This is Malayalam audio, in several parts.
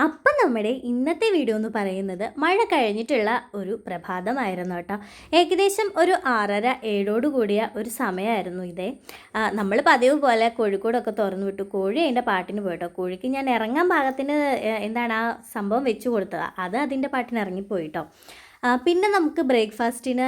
അപ്പം നമ്മുടെ ഇന്നത്തെ വീഡിയോ എന്ന് പറയുന്നത് മഴ കഴിഞ്ഞിട്ടുള്ള ഒരു പ്രഭാതമായിരുന്നു കേട്ടോ. ഏകദേശം ഒരു 6:30-7 കൂടിയ ഒരു സമയമായിരുന്നു ഇതേ. നമ്മൾ പതിവ് പോലെ കോഴിക്കോടൊക്കെ തുറന്നു വിട്ടു. കോഴി അതിൻ്റെ പാട്ടിന് പോയിട്ടോ. കോഴിക്ക് ഞാൻ ഇറങ്ങാൻ പാകത്തിന് എന്താണ് ആ സംഭവം വെച്ച് കൊടുത്തത്, അത് അതിൻ്റെ പാട്ടിന് ഇറങ്ങിപ്പോയിട്ടോ. പിന്നെ നമുക്ക് ബ്രേക്ക്ഫാസ്റ്റിന്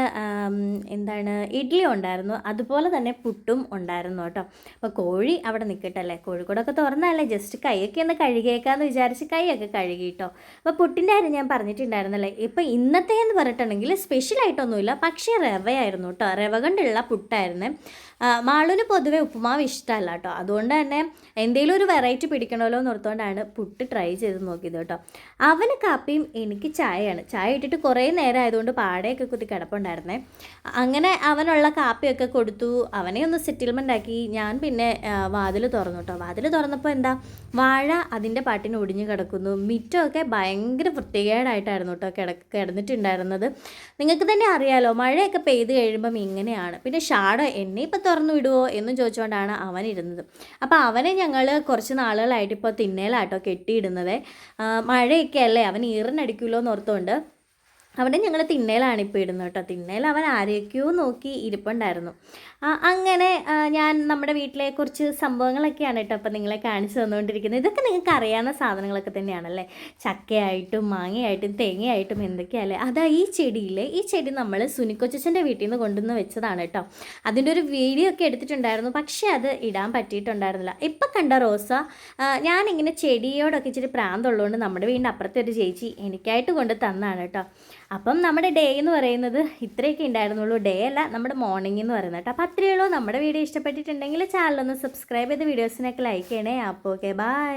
എന്താണ് ഇഡ്ഡലി ഉണ്ടായിരുന്നു, അതുപോലെ തന്നെ പുട്ടും ഉണ്ടായിരുന്നു കേട്ടോ. അപ്പോൾ കോഴി അവിടെ നിൽക്കട്ടല്ലേ, കോഴിക്കോടൊക്കെ തുറന്നല്ലേ, ജസ്റ്റ് കൈയൊക്കെ ഒന്ന് കഴുകിയേക്കാന്ന് വിചാരിച്ച് കൈയൊക്കെ കഴുകിയിട്ടോ. അപ്പോൾ പുട്ടിൻ്റെ കാര്യം ഞാൻ പറഞ്ഞിട്ടുണ്ടായിരുന്നല്ലേ. ഇപ്പോൾ ഇന്നത്തെ എന്ന് പറഞ്ഞിട്ടുണ്ടെങ്കിൽ സ്പെഷ്യലായിട്ടൊന്നുമില്ല, പക്ഷേ റവയായിരുന്നു കേട്ടോ. റവ കൊണ്ടുള്ള പുട്ടായിരുന്നു. മാളുവിന് പൊതുവേ ഉപ്പുമാവ് ഇഷ്ടമല്ല കേട്ടോ, അതുകൊണ്ട് തന്നെ എന്തെങ്കിലും ഒരു വെറൈറ്റി പിടിക്കണമല്ലോ എന്ന് ഓർത്തുകൊണ്ടാണ് പുട്ട് ട്രൈ ചെയ്ത് നോക്കിയത് കേട്ടോ. അവന് കാപ്പിയും എനിക്ക് ചായയാണ്. ചായ ഇട്ടിട്ട് കുറേ നേരം ആയതുകൊണ്ട് പാടയൊക്കെ കുത്തി കിടപ്പുണ്ടായിരുന്നേ. അങ്ങനെ അവനുള്ള കാപ്പിയൊക്കെ കൊടുത്തു, അവനെ ഒന്ന് സെറ്റിൽമെൻ്റ് ആക്കി. ഞാൻ പിന്നെ വാതിൽ തുറന്നു കേട്ടോ. വാതിൽ തുറന്നപ്പോൾ എന്താ, വാഴ അതിൻ്റെ പാട്ടിന് ഒടിഞ്ഞു കിടക്കുന്നു. മിറ്റമൊക്കെ ഭയങ്കര വൃത്തികേടായിട്ടായിരുന്നു കേട്ടോ കിടന്നിട്ടുണ്ടായിരുന്നത്. നിങ്ങൾക്ക് തന്നെ അറിയാലോ, മഴയൊക്കെ പെയ്ത് കഴിയുമ്പം ഇങ്ങനെയാണ്. പിന്നെ ഷാഡോ എന്നെ ഇപ്പം തുറന്നു വിടുമോ എന്ന് ചോദിച്ചുകൊണ്ടാണ് അവനിരുന്നത്. അപ്പോൾ അവനെ ഞങ്ങൾ കുറച്ച് നാളുകളായിട്ട് ഇപ്പോൾ തിന്നേലാട്ടോ കെട്ടിയിടുന്നത്. മഴയൊക്കെ അല്ലേ, അവൻ ഈറിനടിക്കുമല്ലോ എന്ന് ഓർത്തുകൊണ്ട് അവിടെ ഞങ്ങൾ തിണ്ണയിലാണ് ഇപ്പോൾ ഇടുന്നത് കേട്ടോ. തിണ്ണയിൽ അവൻ ആരെയൊക്കെയോ നോക്കി ഇരിപ്പുണ്ടായിരുന്നു. അങ്ങനെ ഞാൻ നമ്മുടെ വീട്ടിലെ കുറച്ച് സംഭവങ്ങളൊക്കെയാണ് കേട്ടോ അപ്പോൾ നിങ്ങളെ കാണിച്ചു തന്നുകൊണ്ടിരിക്കുന്നത്. ഇതൊക്കെ നിങ്ങൾക്ക് അറിയാവുന്ന സാധനങ്ങളൊക്കെ തന്നെയാണല്ലേ. ചക്കയായിട്ടും മാങ്ങയായിട്ടും തേങ്ങയായിട്ടും എന്തൊക്കെയല്ലേ. അതാ ഈ ചെടി നമ്മൾ സുനിക്കൊച്ചൻ്റെ വീട്ടിൽ നിന്ന് കൊണ്ടുവന്ന് വെച്ചതാണ് കേട്ടോ. അതിൻ്റെ ഒരു വീഡിയോ ഒക്കെ എടുത്തിട്ടുണ്ടായിരുന്നു, പക്ഷേ അത് ഇടാൻ പറ്റിയിട്ടുണ്ടായിരുന്നില്ല. ഇപ്പം കണ്ട റോസ ഞാനിങ്ങനെ ചെടിയോടൊക്കെ ഇച്ചിരി പ്രാന്തമുള്ളതുകൊണ്ട് നമ്മുടെ വീടിൻ്റെ അപ്പുറത്തെ ഒരു ചേച്ചി എനിക്കായിട്ട് കൊണ്ട് തന്നാണ് കേട്ടോ. അപ്പം നമ്മുടെ ഡേ എന്ന് പറയുന്നത് ഇത്രയൊക്കെ ഉണ്ടായിരുന്നുള്ളൂ. ഡേ അല്ല, നമ്മുടെ മോർണിംഗ് എന്ന് പറയുന്നത് കേട്ടോ. അപ്പോൾ അത്രയേ ഉള്ളൂ. നമ്മുടെ വീഡിയോ ഇഷ്ടപ്പെട്ടിട്ടുണ്ടെങ്കിൽ ചാനലൊന്ന് സബ്സ്ക്രൈബ് ചെയ്ത് വീഡിയോസിനൊക്കെ ലൈക്ക് ചെയ്യണേ. അപ്പോൾ ഓക്കെ, ബൈ.